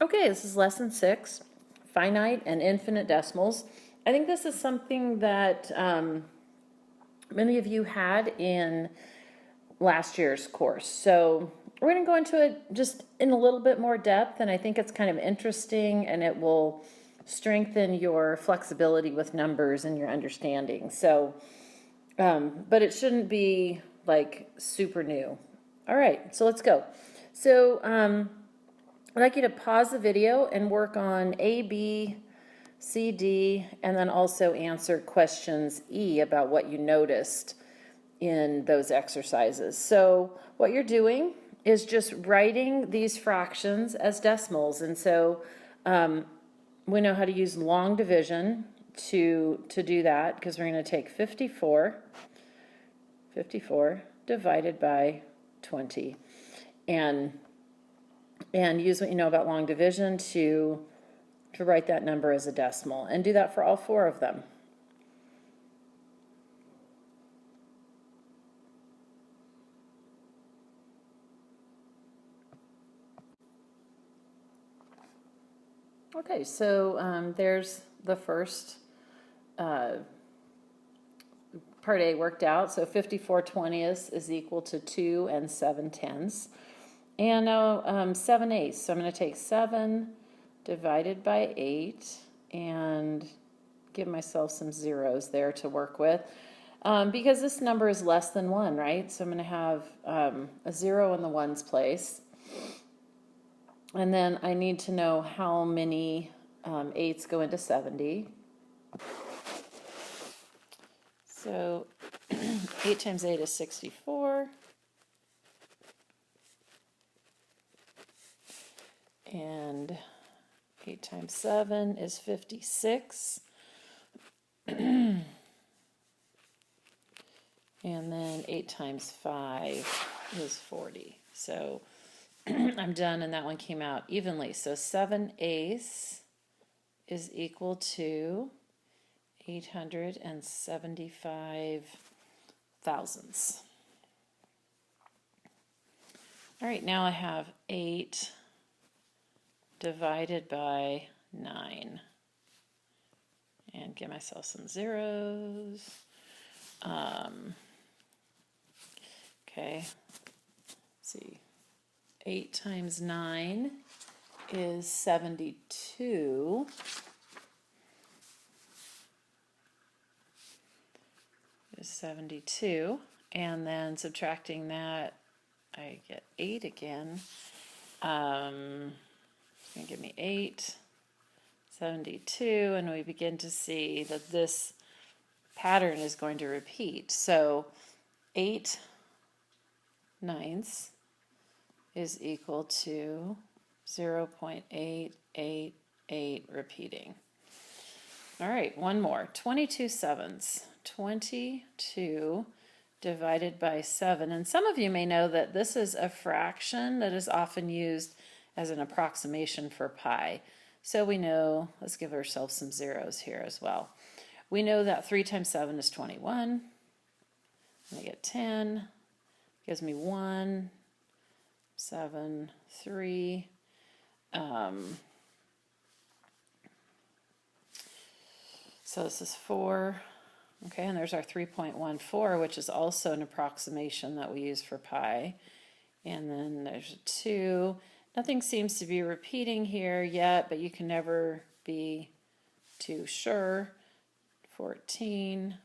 Okay, this is lesson 6, finite and infinite decimals. I think this is something that many of you had in last year's course. So we're going to go into it just in a little bit more depth, and I think it's kind of interesting, and it will strengthen your flexibility with numbers and your understanding. So, but it shouldn't be like super new. All right, so let's go. So, I'd like you to pause the video and work on A, B, C, D, and then also answer questions E about what you noticed in those exercises. So what you're doing is just writing these fractions as decimals. And so we know how to use long division to do that, because we're going to take 54 divided by 20 and use what you know about long division to write that number as a decimal, and do that for all 4 of them. Okay, so there's the first part A worked out. So 54/20 is equal to 2 7/10. And now 7/8. So I'm going to take 7 divided by 8 and give myself some zeros there to work with. Because this number is less than 1, right? So I'm going to have a 0 in the ones place. And then I need to know how many 8s go into 70. So 8 times 8 is 64. And 8 times 7 is 56. And then 8 times 5 is 40. So I'm done, and that one came out evenly. So 7/8 is equal to 875 thousandths. All right, now I have 8 divided by 9. And give myself some zeros. Okay, let's see. 8 times 9 is 72. Is 72. And then subtracting that, I get 8 again. It's going to give me 8, 72, and we begin to see that this pattern is going to repeat. So 8 ninths is equal to 0.888 repeating. All right, one more. 22 sevenths. 22 divided by 7. And some of you may know that this is a fraction that is often used as an approximation for pi. So we know, let's give ourselves some zeros here as well. We know that 3 times 7 is 21. I get 10. Gives me 1, 7, 3. So this is 4. Okay, and there's our 3.14, which is also an approximation that we use for pi. And then there's a 2. Nothing seems to be repeating here yet, but you can never be too sure. 14.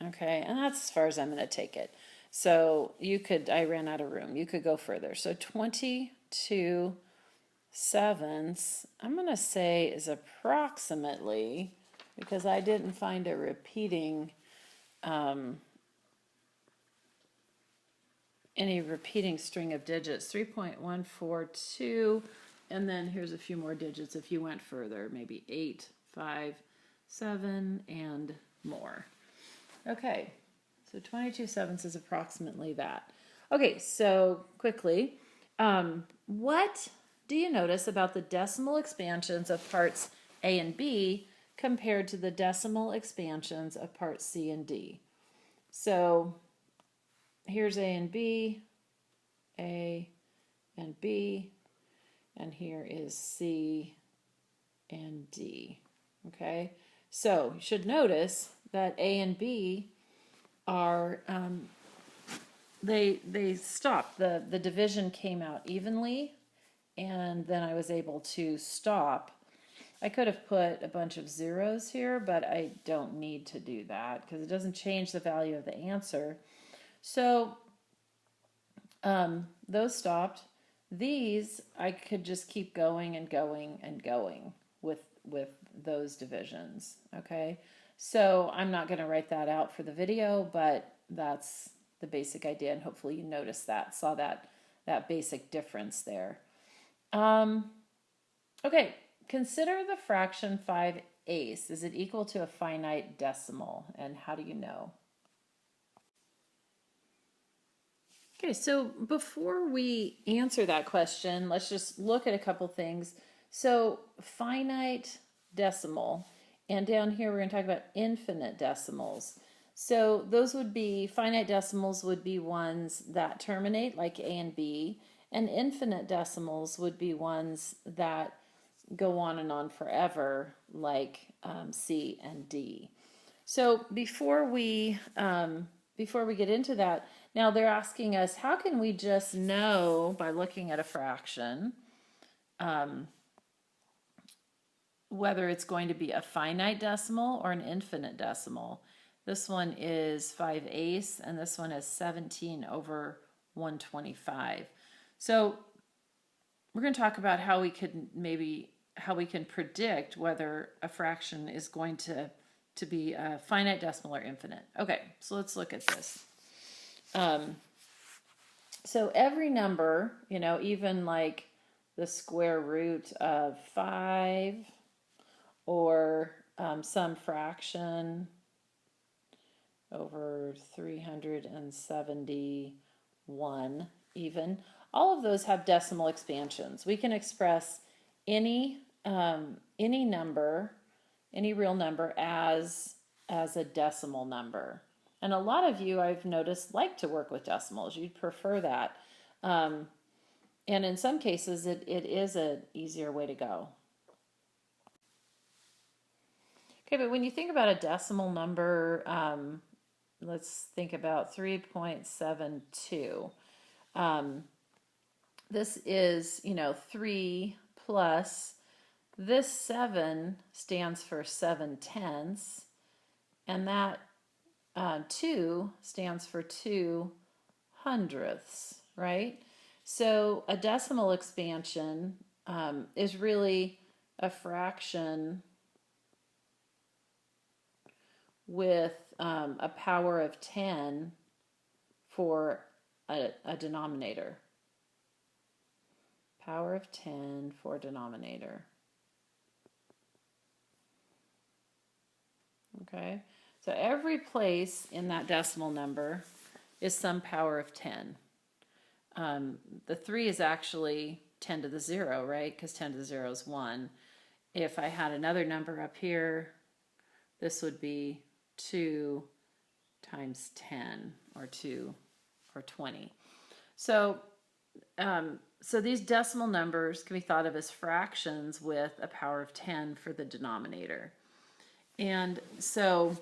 Okay, and that's as far as I'm going to take it. So you could, I ran out of room. You could go further. So 22 sevenths, I'm going to say is approximately, because I didn't find a repeating, any repeating string of digits. 3.142, and then here's a few more digits if you went further, maybe 8, 5, 7, and more. Okay, so 22 sevenths is approximately that. Okay, so quickly, what do you notice about the decimal expansions of parts A and B compared to the decimal expansions of parts C and D? So here's A and B, and and here is C and D. Okay, so you should notice that A and B are, they stopped. The division came out evenly, and then I was able to stop. I could have put a bunch of zeros here, but I don't need to do that because it doesn't change the value of the answer. So those stopped. These, I could just keep going and going and going with those divisions, okay? So I'm not going to write that out for the video, but that's the basic idea, and hopefully you noticed that, saw that basic difference there. Okay, consider the fraction 5/8. Is it equal to a finite decimal, and how do you know? Okay, so before we answer that question, let's just look at a couple things. So finite decimal, and down here we're going to talk about infinite decimals. So those would be, finite decimals would be ones that terminate like A and B, and infinite decimals would be ones that go on and on forever like C and D. So before we get into that, now they're asking us, how can we just know by looking at a fraction whether it's going to be a finite decimal or an infinite decimal? This one is 5/8 and this one is 17/125. So we're going to talk about how we can predict whether a fraction is going to be a finite decimal or infinite. Okay, so let's look at this. So every number, you know, even like the square root of 5 or some fraction over 371 even, all of those have decimal expansions. We can express any number, any real number as a decimal number. And a lot of you, I've noticed, like to work with decimals. You'd prefer that. And in some cases, it is an easier way to go. Okay, but when you think about a decimal number, let's think about 3.72. This is, 3 plus, this 7 stands for 7/10, and that 2 stands for 2/100, right? So a decimal expansion is really a fraction with a power of 10 for a denominator. Power of 10 for a denominator. Okay, so every place in that decimal number is some power of 10. The 3 is actually 10 to the 0, right? Because 10 to the 0 is 1. If I had another number up here, this would be 2 times 10, or 2 or 20. So, so these decimal numbers can be thought of as fractions with a power of 10 for the denominator. And so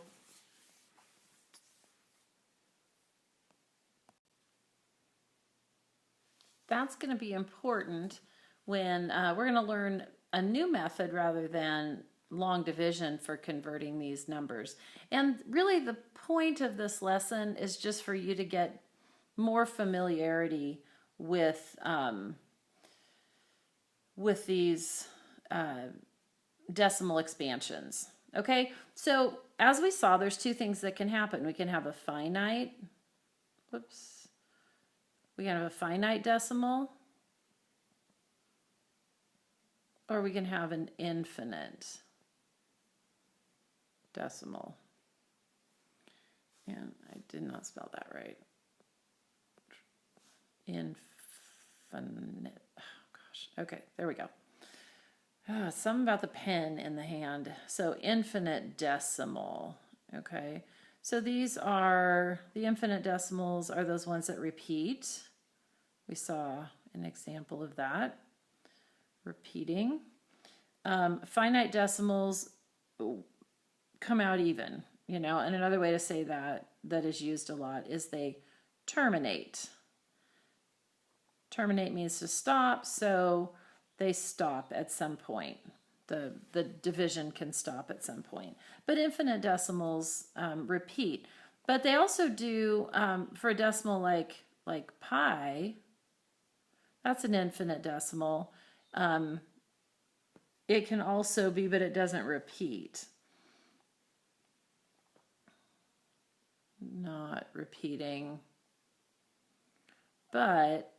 that's going to be important when we're going to learn a new method rather than long division for converting these numbers. And really the point of this lesson is just for you to get more familiarity with these decimal expansions. Okay, so as we saw, there's two things that can happen. We can have a finite, we can have a finite decimal, or we can have an infinite decimal. And I did not spell that right. Infinite. Oh gosh. Okay, there we go. Something about the pen in the hand. So infinite decimal. Okay. So these are, the infinite decimals are those ones that repeat. We saw an example of that. repeating. Finite decimals come out even, and another way to say that is used a lot is they terminate. Terminate means to stop, so they stop at some point. The division can stop at some point. But infinite decimals repeat. But they also do, for a decimal like pi, that's an infinite decimal. It can also be, but it doesn't repeat. Not repeating, but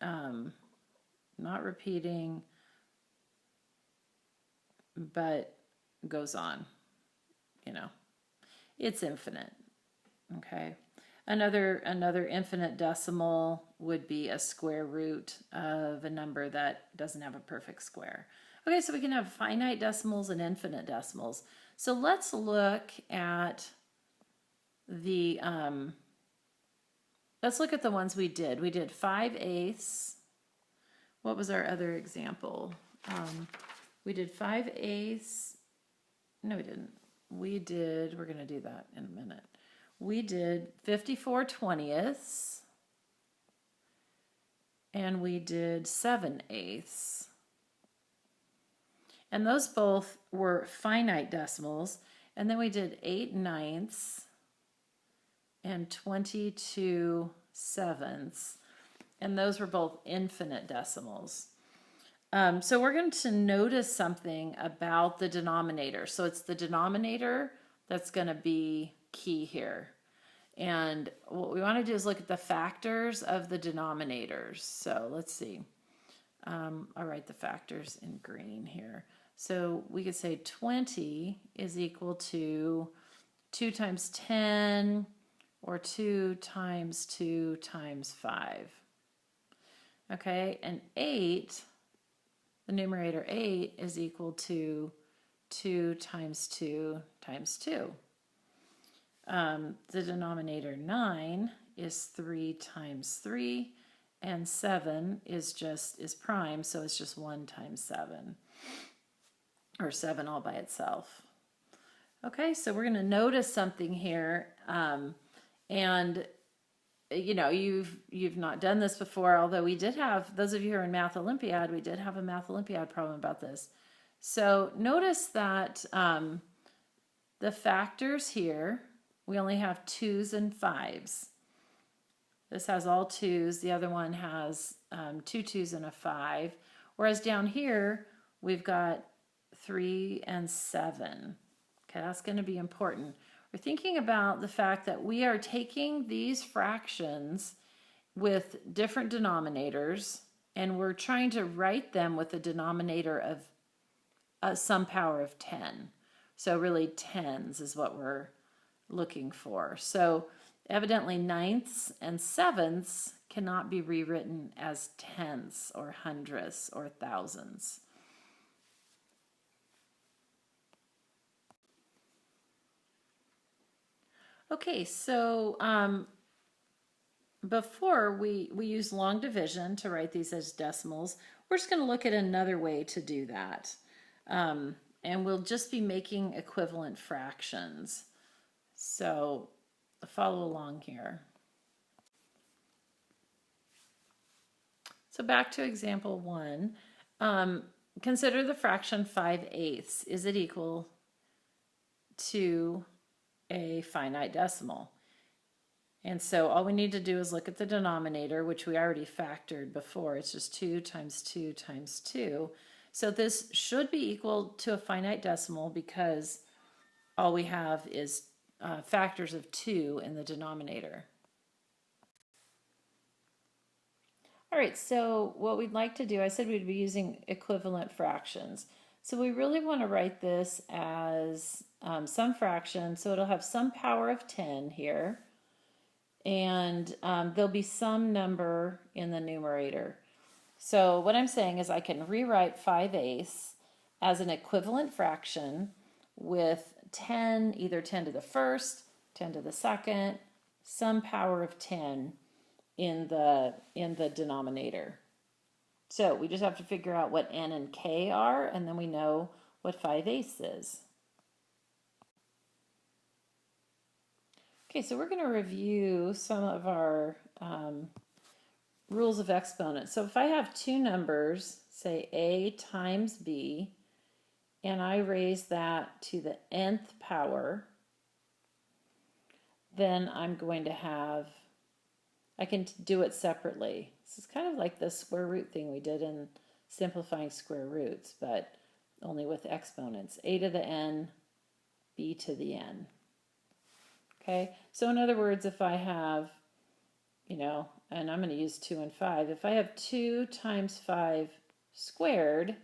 not repeating, but goes on. It's infinite. Okay. Another infinite decimal would be a square root of a number that doesn't have a perfect square. Okay, so we can have finite decimals and infinite decimals. So let's look at the ones we did. We did 5/8. What was our other example? We did 5/8. No, we didn't. We're going to do that in a minute. We did 54/20, and we did 7/8. And those both were finite decimals. And then we did 8/9 and 22/7. And those were both infinite decimals. So we're going to notice something about the denominator. So it's the denominator that's going to be key here. And what we want to do is look at the factors of the denominators. So let's see. I'll write the factors in green here. So we could say 20 is equal to 2 times 10 or 2 times 2 times 5. Okay, and 8, the numerator 8 is equal to 2 times 2 times 2. The denominator 9 is 3 times 3, and 7 is prime, so it's just 1 times 7, or 7 all by itself. Okay, so we're going to notice something here, and you've not done this before, although we did have, those of you who are in Math Olympiad, we did have a Math Olympiad problem about this. So notice that the factors here, we only have 2s and 5s. This has all 2s. The other one has 2 2s and a 5. Whereas down here, we've got 3 and 7. Okay, that's going to be important. We're thinking about the fact that we are taking these fractions with different denominators, and we're trying to write them with a denominator of some power of 10. So really tens is what we're looking for. So evidently ninths and sevenths cannot be rewritten as tenths or hundredths or thousands. Okay, so before we use long division to write these as decimals, we're just going to look at another way to do that. And we'll just be making equivalent fractions. So follow along here. So back to example 1. Consider the fraction 5/8. Is it equal to a finite decimal? And so all we need to do is look at the denominator, which we already factored before. It's just 2 times 2 times 2. So this should be equal to a finite decimal because all we have is factors of 2 in the denominator. All right, so what we'd like to do, I said we'd be using equivalent fractions. So we really want to write this as some fraction, so it'll have some power of 10 here, and there'll be some number in the numerator. So what I'm saying is I can rewrite 5/8 as an equivalent fraction with 10, either 10 to the first, 10 to the second, some power of 10 in the denominator. So we just have to figure out what n and k are, and then we know what 5/8 is. Okay, so we're going to review some of our rules of exponents. So if I have two numbers, say a times b, and I raise that to the nth power, then I'm going to have, I can do it separately. This is kind of like the square root thing we did in simplifying square roots, but only with exponents. A to the n, b to the n. Okay, so in other words, if I have, and I'm going to use 2 and 5, if I have 2 times 5 squared,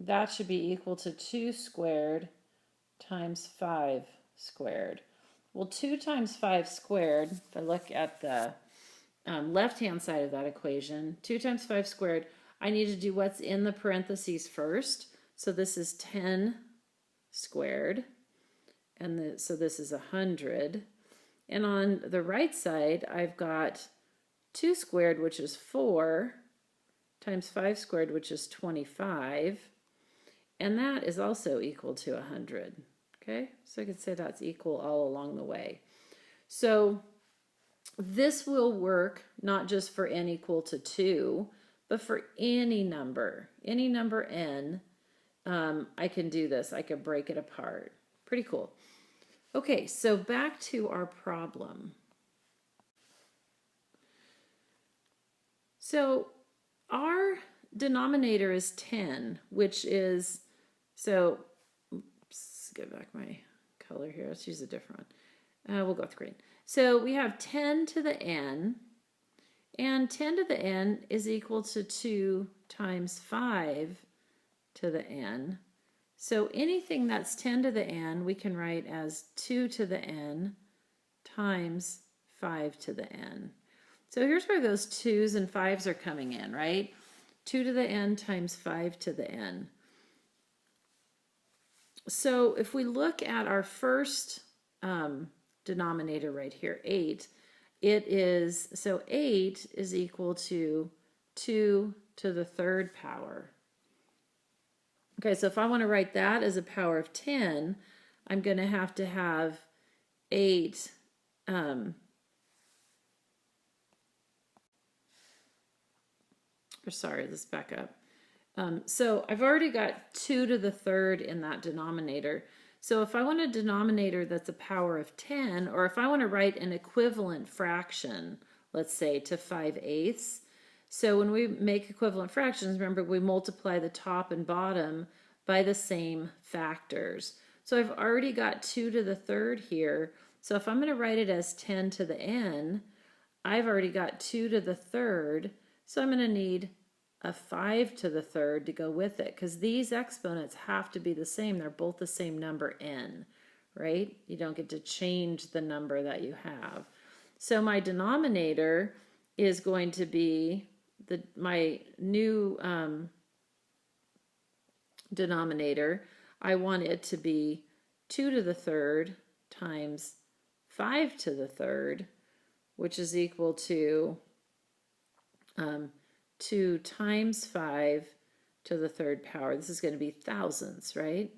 that should be equal to 2 squared times 5 squared. Well, 2 times 5 squared, if I look at the left-hand side of that equation, 2 times 5 squared, I need to do what's in the parentheses first. So this is 10 squared, and so this is 100. And on the right side, I've got 2 squared, which is 4, times 5 squared, which is 25. And that is also equal to 100. Okay, so I could say that's equal all along the way. So this will work not just for n equal to 2, but for any number n, I can do this. I can break it apart. Pretty cool. Okay, so back to our problem. So our denominator is 10, which is, so, oops, get back my color here. Let's use a different one. We'll go with green. So we have 10 to the n, and 10 to the n is equal to 2 times 5 to the n. So anything that's 10 to the n, we can write as 2 to the n times 5 to the n. So here's where those 2's and 5's are coming in, right? 2 to the n times 5 to the n. So if we look at our first denominator right here, 8, it is, so 8 is equal to 2 to the third power. Okay, so if I want to write that as a power of 10, I'm going to have 8 let's back up. So I've already got 2 to the third in that denominator. So if I want a denominator that's a power of 10, or if I want to write an equivalent fraction, let's say to 5/8, so when we make equivalent fractions, remember we multiply the top and bottom by the same factors. So I've already got 2 to the third here. So if I'm going to write it as 10 to the n, I've already got 2 to the third. So I'm going to need a 5 to the third to go with it, because these exponents have to be the same. They're both the same number n, right? You don't get to change the number that you have. So my denominator is going to be my new denominator. I want it to be 2 to the third times 5 to the third, which is equal to 2 times 5 to the third power. This is going to be thousandths, right?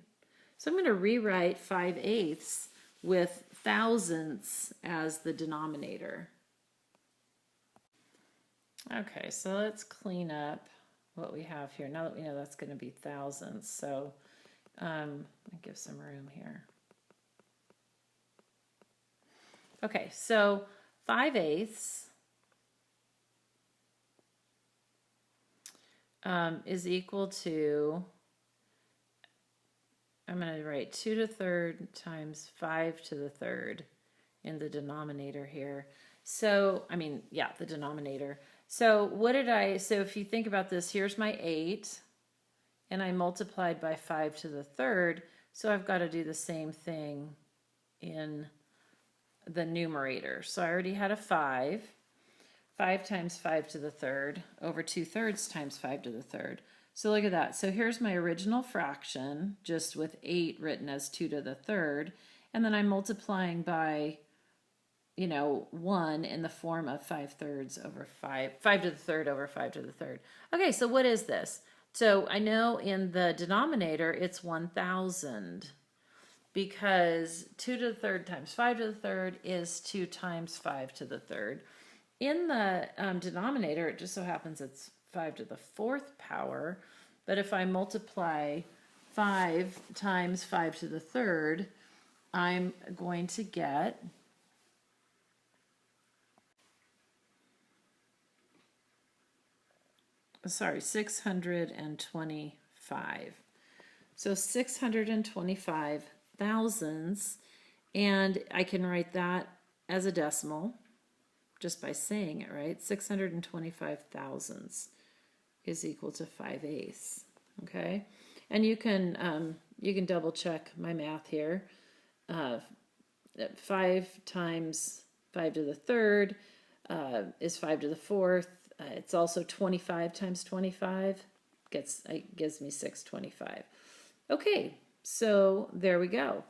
So I'm going to rewrite 5/8 with thousandths as the denominator. Okay, so let's clean up what we have here. Now that we know that's going to be thousandths, so I'll give some room here. Okay, so 5/8 is equal to, I'm going to write 2 to the third times 5 to the third in the denominator here. So, the denominator. So so if you think about this, here's my 8, and I multiplied by 5 to the third, so I've got to do the same thing in the numerator. So I already had a 5. 5 times 5 to the third over 2/3 times 5 to the third. So look at that. So here's my original fraction, just with 8 written as 2 to the third. And then I'm multiplying by 1 in the form of 5/3 over 5 to the third over 5 to the third. Okay, so what is this? So I know in the denominator it's 1,000 because 2 to the third times 5 to the third is 2 times 5 to the third. In the denominator, it just so happens it's 5 to the fourth power, but if I multiply 5 times 5 to the third, I'm going to get 625. So 625 thousandths, and I can write that as a decimal just by saying it, right? 625 thousandths is equal to 5/8. Okay, and you can double check my math here. 5 times 5 to the third is 5 to the fourth. It's also 25 times 25 gives me 625. Okay, so there we go.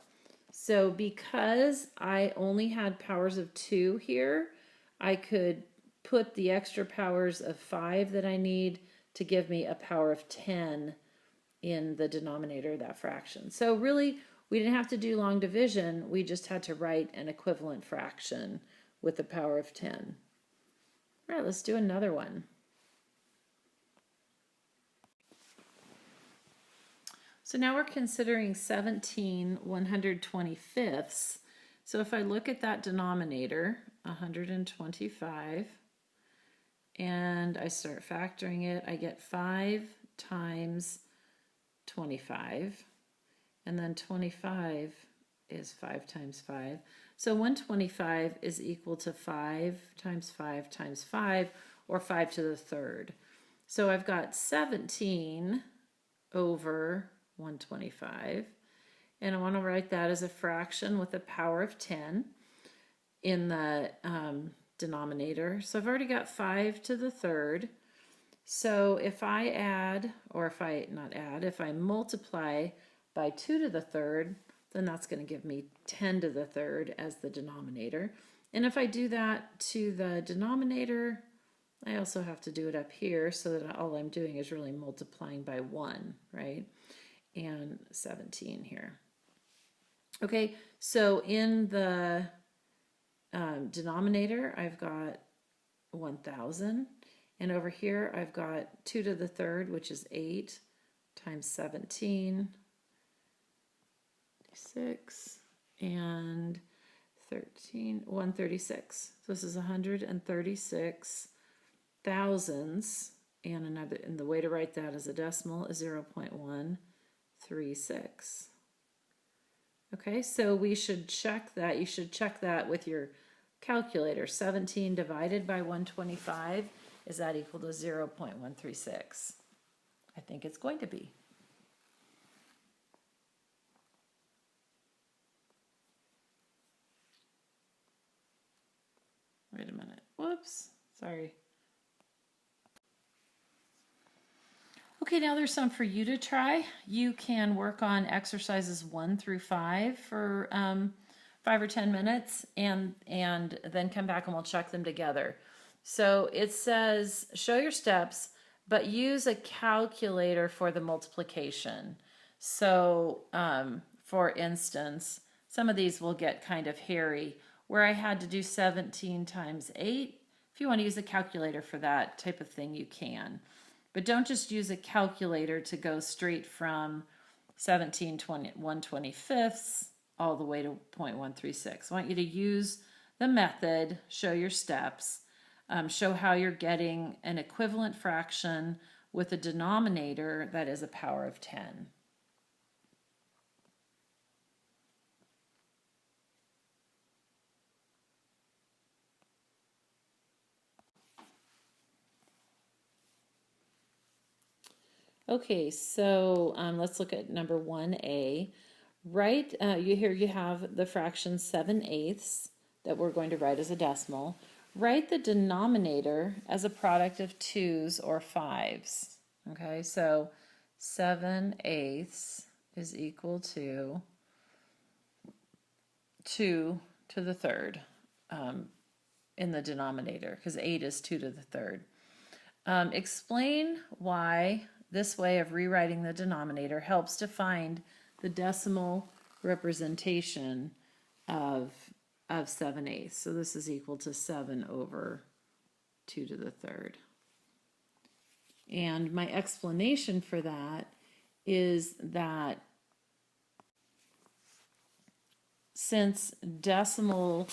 So because I only had powers of 2 here, I could put the extra powers of 5 that I need to give me a power of 10 in the denominator of that fraction. So really, we didn't have to do long division. We just had to write an equivalent fraction with the power of 10. All right, let's do another one. So now we're considering 17 125ths. So if I look at that denominator, 125, and I start factoring it, I get 5 times 25, and then 25 is 5 times 5. So 125 is equal to 5 times 5 times 5, or 5 to the third. So I've got 17 over 125, and I want to write that as a fraction with a power of 10 in the denominator. So I've already got 5 to the third. So if I add, or if I not add, if I multiply by 2 to the third, then that's going to give me 10 to the third as the denominator. And if I do that to the denominator, I also have to do it up here, so that all I'm doing is really multiplying by 1, right? And 17 here. Okay, so in the denominator, I've got 1,000. And over here, I've got 2 to the third, which is 8 times 17, 6, and 13, 136. So this is 136 thousandths, and the way to write that as a decimal is 0.136. Okay, so we should check that. You should check that with your calculator. 17 divided by 125, is that equal to 0.136? I think it's going to be. Wait a minute. Whoops. Sorry. Okay, now there's some for you to try. You can work on exercises 1 through 5 for 5 or 10 minutes, and then come back and we'll check them together. So it says, show your steps, but use a calculator for the multiplication. So for instance, some of these will get kind of hairy, where I had to do 17 times 8. If you want to use a calculator for that type of thing, you can. But don't just use a calculator to go straight from 125ths all the way to 0.136. I want you to use the method, show your steps, show how you're getting an equivalent fraction with a denominator that is a power of 10. Okay, so let's look at number 1A. Write, you have the fraction 7/8 that we're going to write as a decimal. Write the denominator as a product of 2's or 5's. Okay, so 7/8 is equal to 2 to the third. in the denominator, because 8 is 2 to the third. Explain why this way of rewriting the denominator helps to find the decimal representation of 7/8. So this is equal to 7 over 2 to the third. And my explanation for that is that since decimal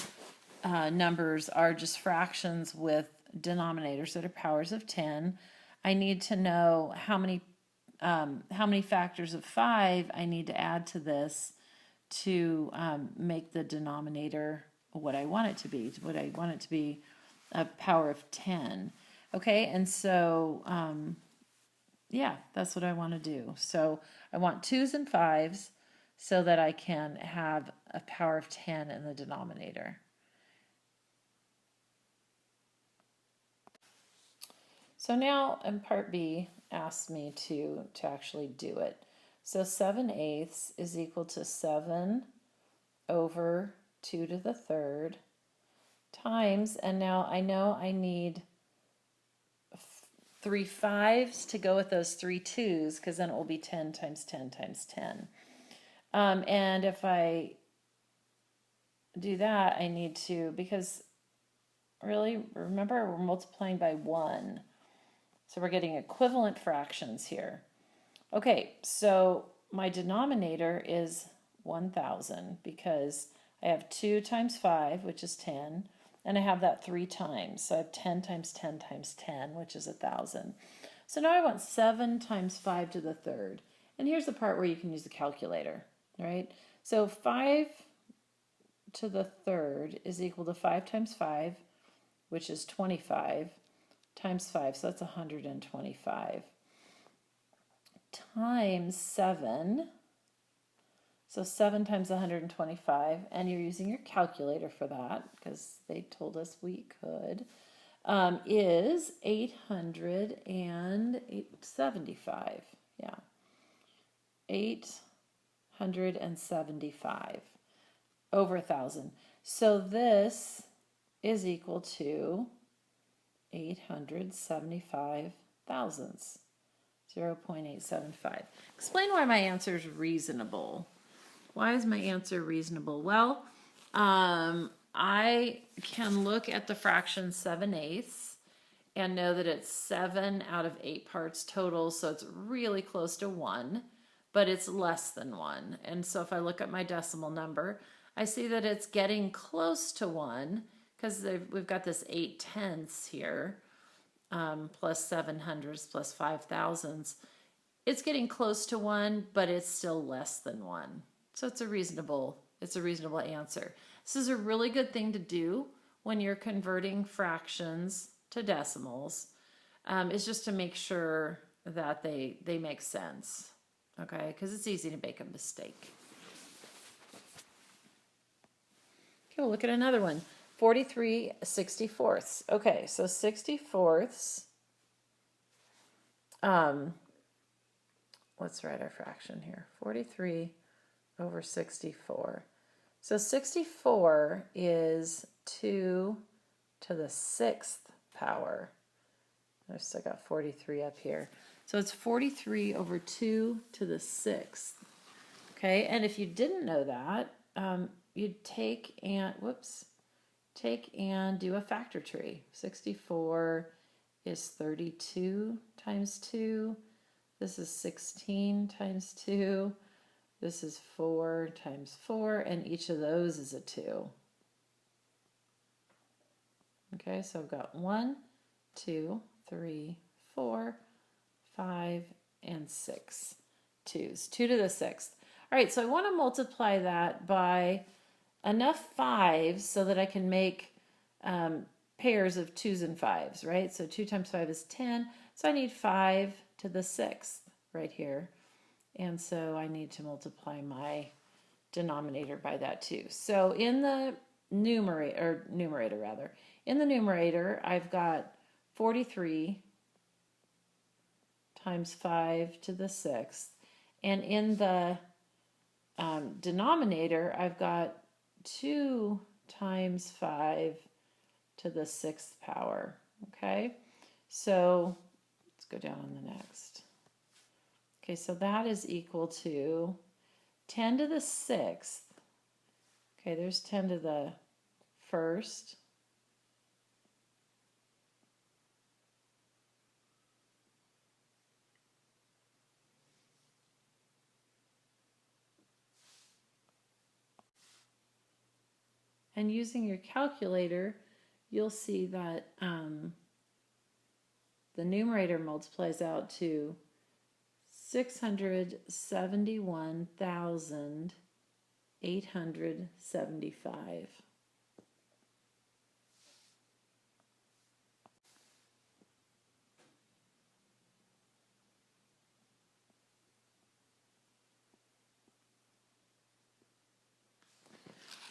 numbers are just fractions with denominators that are powers of 10, I need to know how many factors of 5 I need to add to this to make the denominator what I want it to be. What I want it to be a power of 10. Okay, and so yeah, that's what I want to do. So I want 2's and 5's so that I can have a power of 10 in the denominator. So now in part B asks me to actually do it. So 7/8 is equal to 7 over 2 to the third times, and now I know I need 3 5's to go with those 3 2's, because then it will be 10 times 10 times 10. And if I do that, I need to, because really, remember, we're multiplying by 1. So we're getting equivalent fractions here. Okay, so my denominator is 1,000 because I have 2 times 5, which is 10, and I have that 3 times. So I have 10 times 10 times 10, which is 1,000. So now I want 7 times 5 to the third. And here's the part where you can use the calculator, right? So 5 to the third is equal to 5 times 5, which is 25, times 5, so that's 125, times 7, so 7 times 125, and you're using your calculator for that, because they told us we could, is 875, yeah, 875 over 1,000. So this is equal to 875 thousandths, 0.875. Explain why my answer is reasonable. Why is my answer reasonable? Well, I can look at the fraction 7/8 and know that it's 7 out of 8 parts total, so it's really close to 1, but it's less than 1. And so if I look at my decimal number, I see that it's getting close to 1, because we've got this 8 tenths here, plus 7 hundredths plus 5 thousandths. It's getting close to 1, but it's still less than 1. So it's a reasonable answer. This is a really good thing to do when you're converting fractions to decimals, is just to make sure that they make sense, okay? Because it's easy to make a mistake. Okay, we'll look at another one. 43 64ths. Okay, so 64ths, let's write our fraction here. 43 over 64. So 64 is 2 to the 6th power. I've still got 43 up here. So it's 43 over 2 to the 6th. Okay, and if you didn't know that, you'd take and do a factor tree. 64 is 32 times 2. This is 16 times 2. This is 4 times 4, and each of those is a 2. Okay, so I've got 1, 2, 3, 4, 5, and 6 2's. 2 to the 6th. All right, so I want to multiply that by enough 5's so that I can make pairs of 2's and 5's, right? So 2 times 5 is 10, so I need 5 to the 6th right here. And so I need to multiply my denominator by that too. So in the numerator, in the numerator, I've got 43 times 5 to the 6th. And in the denominator, I've got 2 times 5 to the 6th power. Okay, so let's go down on the next. Okay, so that is equal to 10 to the 6th. Okay, there's 10 to the 1st. And using your calculator, you'll see that the numerator multiplies out to 671,875.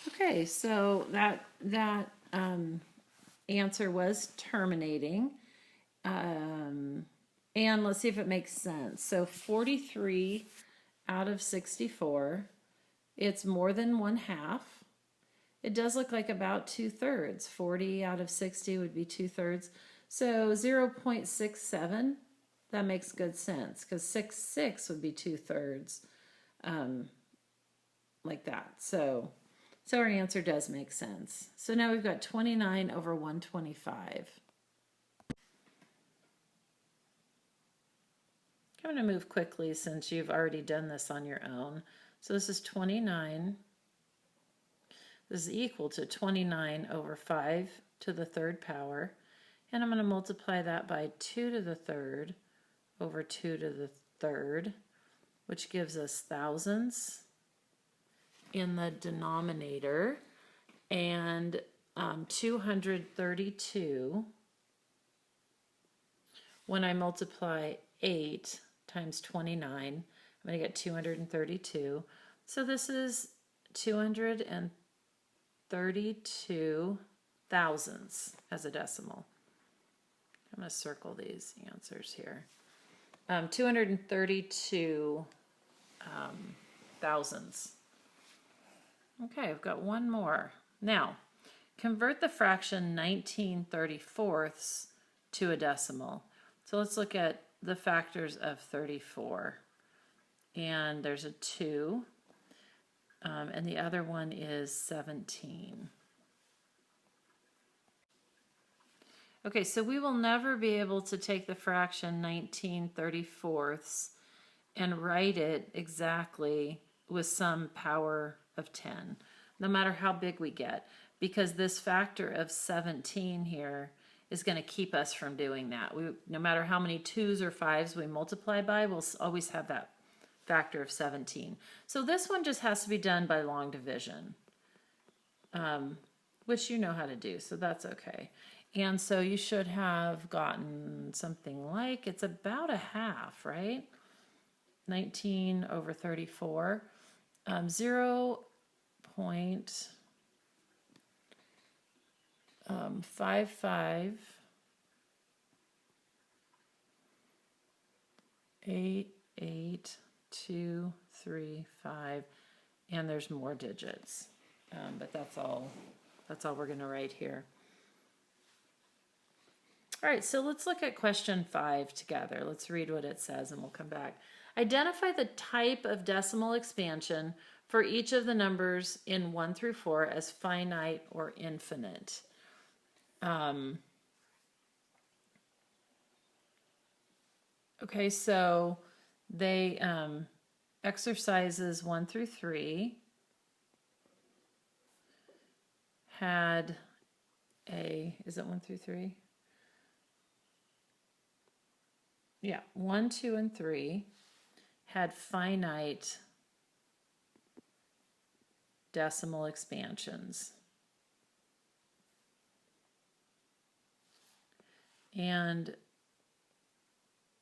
Okay, so that answer was terminating. And let's see if it makes sense. So 43 out of 64, it's more than 1/2. It does look like about 2/3. 40 out of 60 would be 2/3. So 0.67, that makes good sense because 6 would be 2/3, like that. So our answer does make sense. So now we've got 29 over 125. I'm going to move quickly since you've already done this on your own. So this is 29. This is equal to 29 over 5 to the 3rd power. And I'm going to multiply that by 2 to the 3rd over 2 to the 3rd, which gives us thousands in the denominator. And 232, when I multiply 8 times 29, I'm going to get 232. So this is 232 thousandths as a decimal. I'm going to circle these answers here. 232 thousandths. Okay, I've got one more. Now, convert the fraction 19/34 to a decimal. So let's look at the factors of 34. And there's a 2, and the other one is 17. Okay, so we will never be able to take the fraction 19/34 and write it exactly with some power of 10, no matter how big we get, because this factor of 17 here is going to keep us from doing that. No matter how many 2's or 5's we multiply by, we'll always have that factor of 17. So this one just has to be done by long division, which you know how to do, so that's okay. And so you should have gotten something like, it's about a half, right? 19 over 34, 0.558825, and there's more digits, but that's all we're going to write here. All right, so let's look at question 5 together. Let's read what it says and we'll come back. Identify the type of decimal expansion for each of the numbers in 1 through 4 as finite or infinite. Okay, so they exercises 1 through 3 had a, is it 1 through 3? Yeah, 1, 2, and 3 had finite decimal expansions. And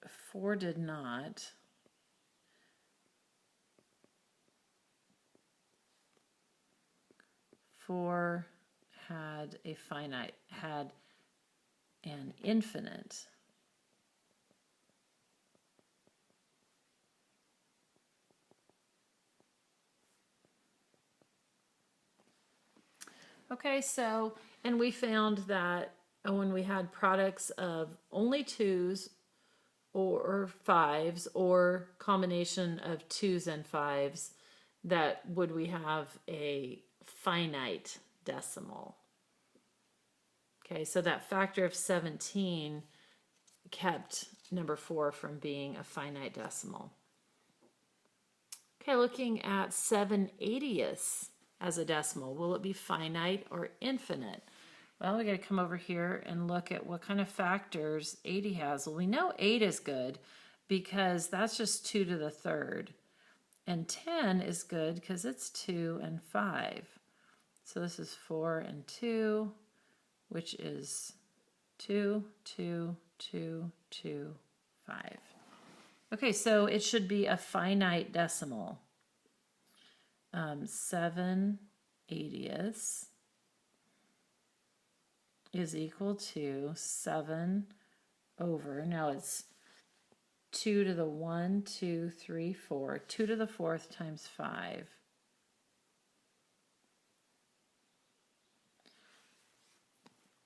4 did not. Four had a finite, had an infinite. Okay, so, and we found that when we had products of only twos or fives or combination of twos and fives, that would we have a finite decimal. Okay, so that factor of 17 kept number 4 from being a finite decimal. Okay, looking at 7/80ths as a decimal, will it be finite or infinite? Well, we got to come over here and look at what kind of factors 80 has. Well, we know 8 is good because that's just 2 to the third. And 10 is good because it's 2 and 5. So this is 4 and 2, which is 2, 2, 2, 2, 5. Okay, so it should be a finite decimal. 7/80ths is equal to 7 over, now it's 2 to the 1, 2, 3, 4, 2 to the 4th times 5.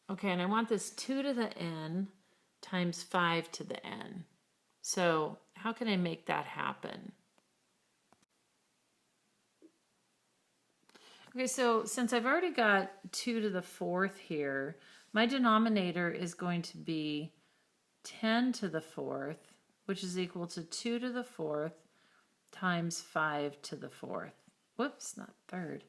Okay, and I want this 2 to the n times 5 to the n. So how can I make that happen? Okay, so since I've already got 2 to the 4th here, my denominator is going to be 10 to the 4th, which is equal to 2 to the 4th times 5 to the 4th. Whoops, not third.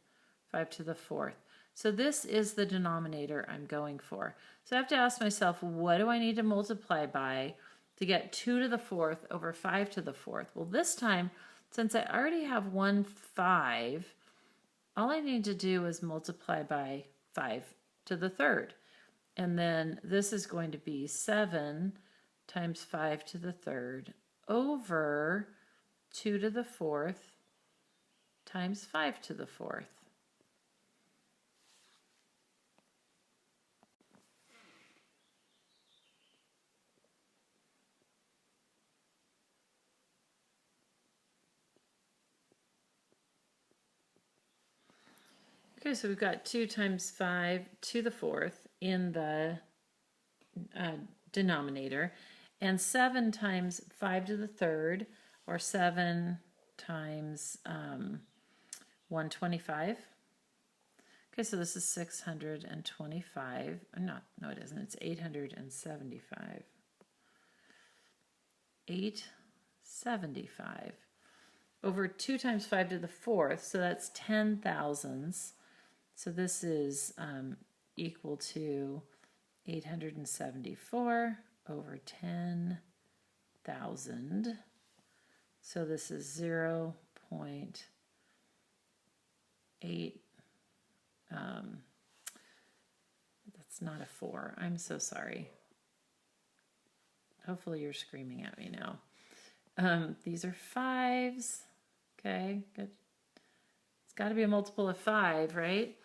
5 to the 4th. So this is the denominator I'm going for. So I have to ask myself, what do I need to multiply by to get 2 to the 4th over 5 to the 4th? Well, this time, since I already have 1 5, all I need to do is multiply by 5 to the 3rd. And then this is going to be 7 times 5 to the 3rd over 2 to the 4th times 5 to the 4th. Okay, so we've got 2 times 5 to the 4th in the denominator, and 7 times 5 to the 3rd, or 7 times 125. Okay, so this is 625. No, it isn't. It's 875. 875 over 2 times 5 to the 4th, so that's 10 thousandths. So this is equal to 874 over 10,000. So this is 0.8. That's not a 4. I'm so sorry. Hopefully you're screaming at me now. These are 5s. Okay, good. It's got to be a multiple of 5, right?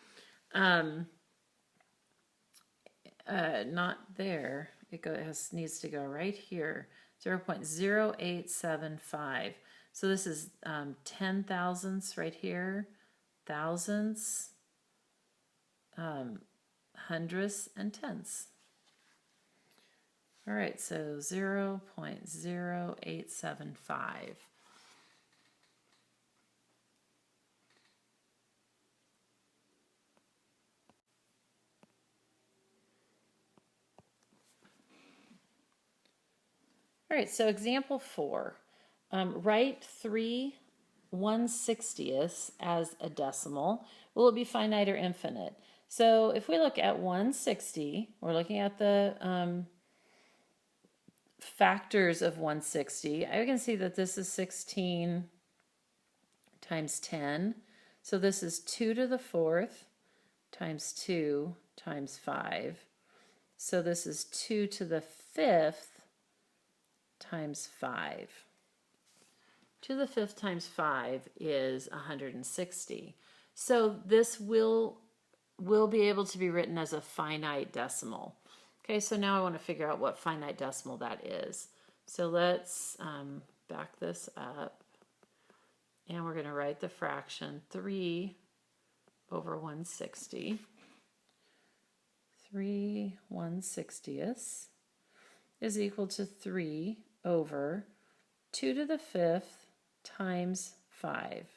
Not there. It needs to go right here. 0.0875. So this is 10 thousandths right here. Thousandths, hundredths, and tenths. All right, so 0.0875. All right, so example 4. Write 3 1/60ths as a decimal. Will it be finite or infinite? So if we look at 160, we're looking at the factors of 160. I can see that this is 16 times 10. So this is 2 to the 4th times 2 times 5. So this is 2 to the 5th times 5. 2 to the 5th times 5 is 160. So this will be able to be written as a finite decimal. Okay, so now I want to figure out what finite decimal that is. So let's back this up. And we're going to write the fraction 3 over 160. 3/160 is equal to 3 over 2 to the 5th times 5.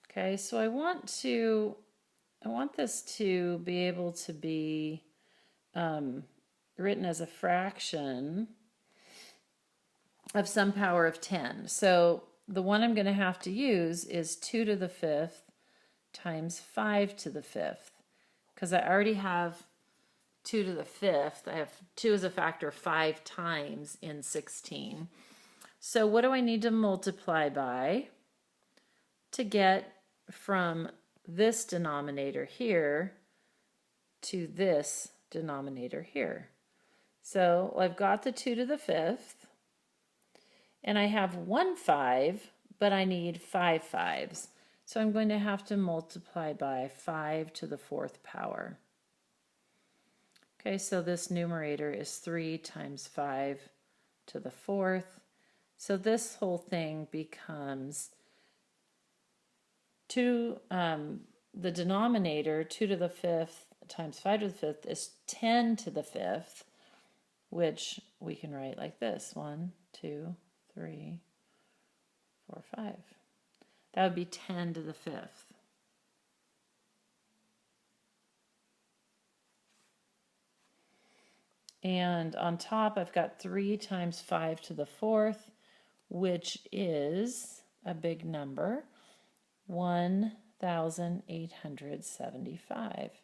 Okay, so I want this to be able to be written as a fraction of some power of 10. So the one I'm going to have to use is 2 to the 5th times 5 to the 5th, because I already have 2 to the 5th. I have 2 as a factor 5 times in 16. So what do I need to multiply by to get from this denominator here to this denominator here? So I've got the 2 to the 5th, and I have 1 5, but I need 5 5s. So I'm going to have to multiply by 5 to the 4th power. Okay, so this numerator is 3 times 5 to the 4th. So this whole thing becomes the denominator, 2 to the 5th times 5 to the 5th, is 10 to the 5th, which we can write like this: 1, 2, 3, 4, 5. That would be 10 to the 5th. And on top, I've got 3 times 5 to the 4th, which is a big number, 1,875.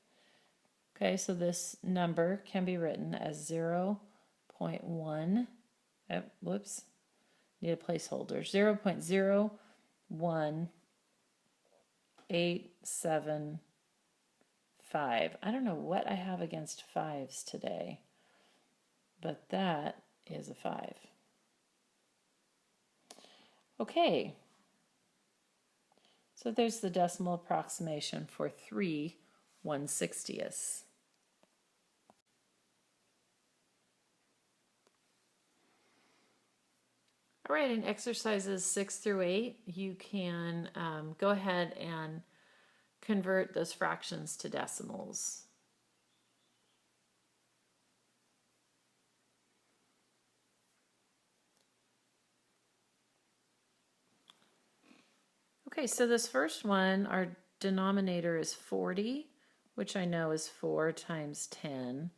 Okay, so this number can be written as 0.1, whoops, need a placeholder, 0.01875. I don't know what I have against 5s today, but that is a 5. Okay, so there's the decimal approximation for 3/160. All right, in exercises 6 through 8, you can go ahead and convert those fractions to decimals. Okay, so this first one, our denominator is 40, which I know is 4 times 10.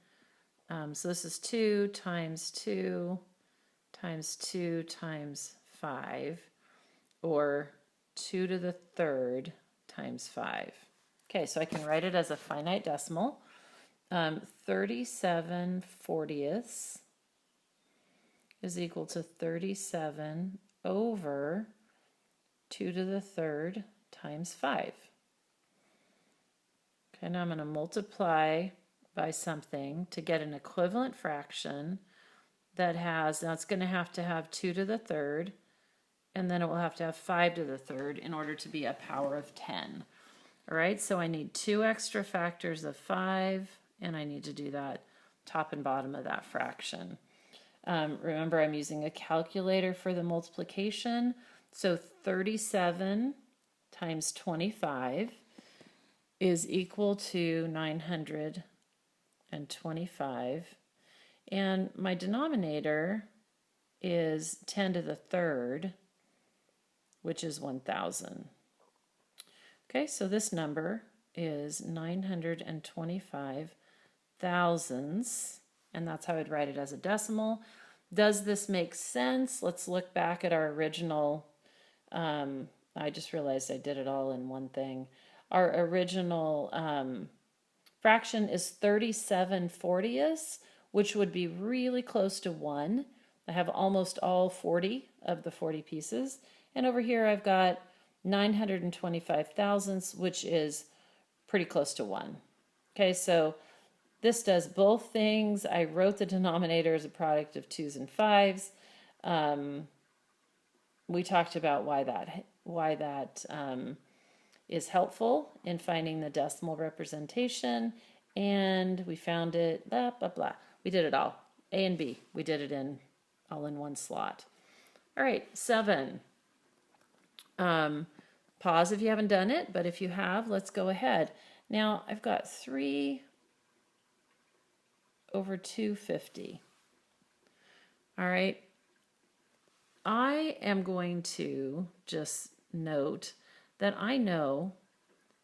So this is 2 times 2 times 2 times 5, or 2 to the 3rd times 5. Okay, so I can write it as a finite decimal. 37/40 is equal to 37 over 2 to the 3rd times 5. Okay, now I'm going to multiply by something to get an equivalent fraction that has, now it's going to have 2 to the 3rd, and then it will have to have 5 to the 3rd in order to be a power of 10. All right, so I need 2 extra factors of 5, and I need to do that top and bottom of that fraction. Remember, I'm using a calculator for the multiplication. So 37 times 25 is equal to 925. And my denominator is 10 to the 3rd, which is 1,000. Okay, so this number is 925 thousandths, and that's how I'd write it as a decimal. Does this make sense? Let's look back at our original, I just realized I did it all in one thing. Our original fraction is 37/40, which would be really close to 1. I have almost all 40 of the 40 pieces. And over here I've got 925 thousandths, which is pretty close to 1. Okay, so this does both things. I wrote the denominator as a product of 2's and 5's. We talked about why that is helpful in finding the decimal representation, and we found it, blah, blah, blah. We did it all. A and B, we did it all in one slot. All right, 7. Pause if you haven't done it, but if you have, let's go ahead. Now, I've got 3 over 250. All right. I am going to just note that I know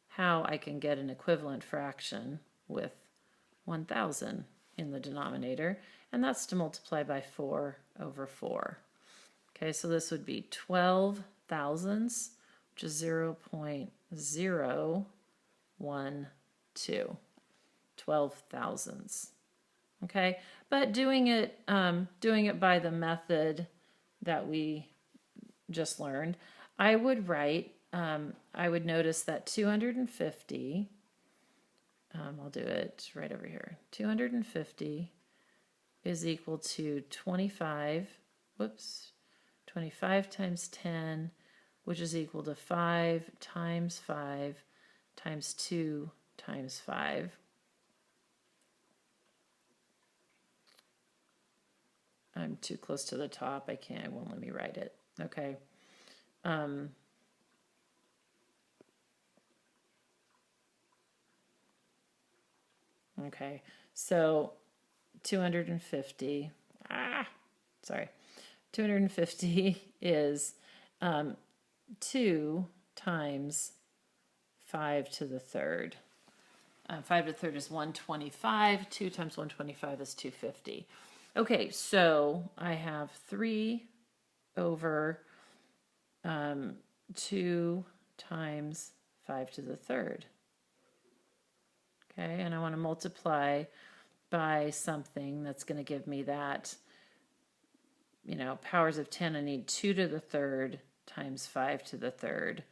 how I can get an equivalent fraction with 1,000 in the denominator, and that's to multiply by 4 over 4. Okay, so this would be 12 thousandths, which is 0.012. 12 thousandths. Okay, but doing it by the method that we just learned, I would write, I would notice that 250, I'll do it right over here, 250 is equal to 25 times 10, which is equal to 5 times 5 times 2 times 5. I'm too close to the top. It won't let me write it. Okay. Okay, so 250, 250 is 2 times 5 to the third. 5 to the third is 125. 2 times 125 is 250. Okay, so I have 3 over 2 times 5 to the third. Okay, and I want to multiply by something that's going to give me that, powers of 10. I need 2 to the third times 5 to the third.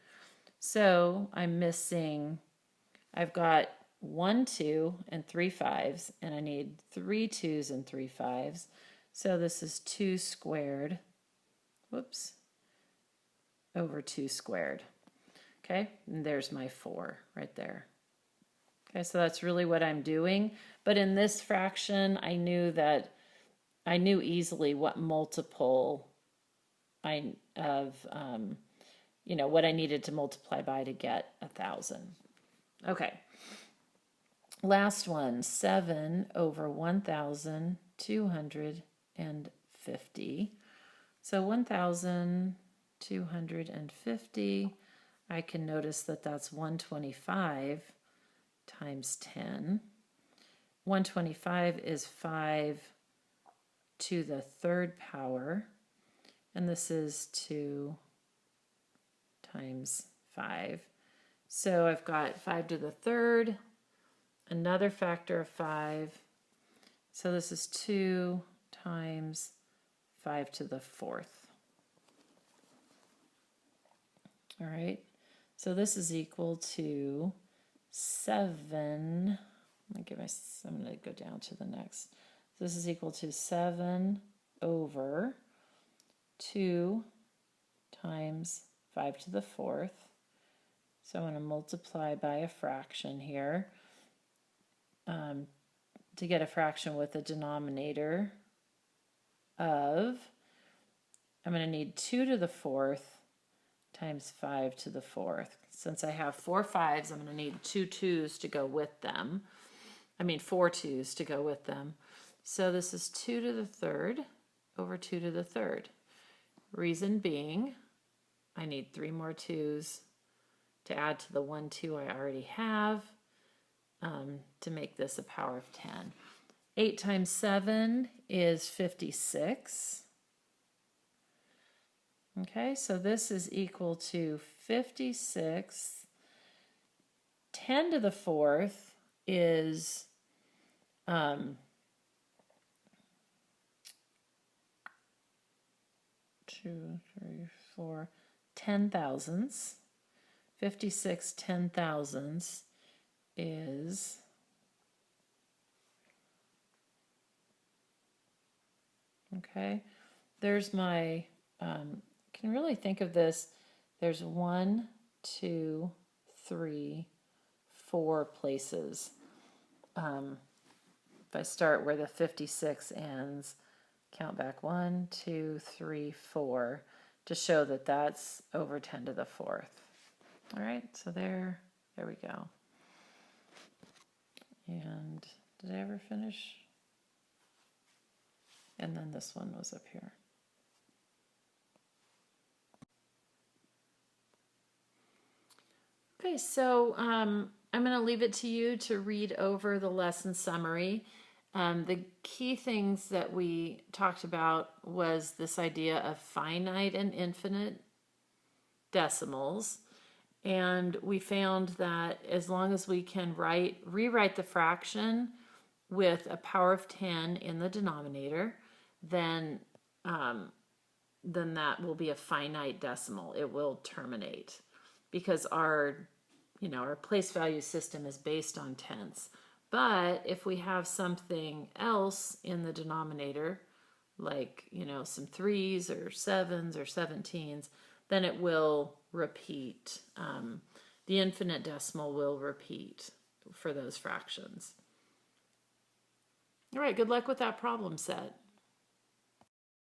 So I'm missing, I've got 1 2 and 3 5s, and I need 3 2s and 3 5s. So this is 2 squared, over 2 squared. Okay, and there's my 4 right there. Okay, so that's really what I'm doing. But in this fraction, I knew easily what multiple what I needed to multiply by to get 1,000. Okay. Last one, 7 over 1,250. So 1,250, I can notice that that's 125 times 10. 125 is 5 to the third power, and this is 2 times 5. So I've got 5 to the third, another factor of 5. So this is 2 times 5 to the fourth. All right, so this is equal to 7. I'm going to go down to the next. So this is equal to 7 over 2 times 5 to the fourth. So I'm going to multiply by a fraction here to get a fraction with a denominator of, I'm going to need 2 to the fourth times 5 to the fourth. Since I have 4 5s, I'm going to need 2 2s to go with them. 4 2s to go with them. So this is 2 to the third over 2 to the third. Reason being, I need 3 more 2s to add to the 1 2 I already have to make this a power of 10. 8 times 7 is 56. Okay, so this is equal to 56. 10 to the fourth is 2, 3, 4, 10 thousandths. 56 10 thousandths is okay. There's my can really think of this. There's 1, 2, 3, 4 places. If I start where the 56 ends, count back 1, 2, 3, 4 to show that that's over 10 to the fourth. All right, so there we go. And did I ever finish? And then this one was up here. Okay, so I'm going to leave it to you to read over the lesson summary. The key things that we talked about was this idea of finite and infinite decimals. And we found that as long as we can rewrite the fraction with a power of 10 in the denominator, then that will be a finite decimal. It will terminate because our place value system is based on tenths. But if we have something else in the denominator, like, some 3s or 7s or 17s, then it will repeat. The infinite decimal will repeat for those fractions. All right, good luck with that problem set.